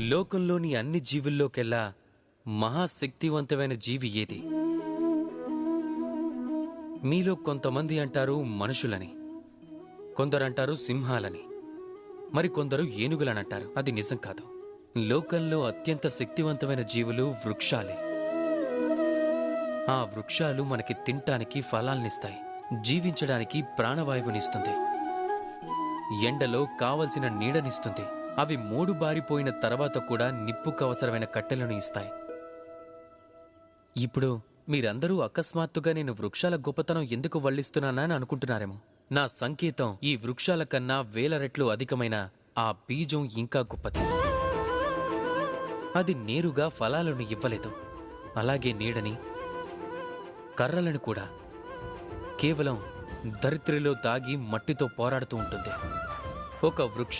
లోకంలోని అన్ని జీవుల్లోకెల్లా మహాశక్తివంతమైన జీవి ఏది? మీలో కొంతమంది అంటారు మనుషులని, కొందరంటారు సింహాలని, మరికొందరు ఏనుగులనంటారు. అది నిజం కాదు. లోకంలో అత్యంత శక్తివంతమైన జీవులు వృక్షాలే. ఆ వృక్షాలు మనకి తింటానికి ఫలాల్నిస్తాయి, జీవించడానికి ప్రాణవాయువునిస్తుంది, ఎండలో కావలసిన నీడనిస్తుంది. అవి మూడు బారిపోయిన తర్వాత కూడా నిప్పుకు అవసరమైన కట్టెలను ఇస్తాయి. ఇప్పుడు మీరందరూ అకస్మాత్తుగా నేను వృక్షాల గొప్పతనం ఎందుకు వల్లిస్తున్నానా అని అనుకుంటున్నారేమో. నా సంకేతం ఈ వృక్షాల కన్నా వేల రెట్లు అధికమైన ఆ బీజం ఇంకా గొప్పది. అది నేరుగా ఫలాలను ఇవ్వలేదు, అలాగే నీడని, కర్రలను కూడా. కేవలం ధరిత్రిలో దాగి మట్టితో పోరాడుతూ ఉంటుంది. ఒక వృక్ష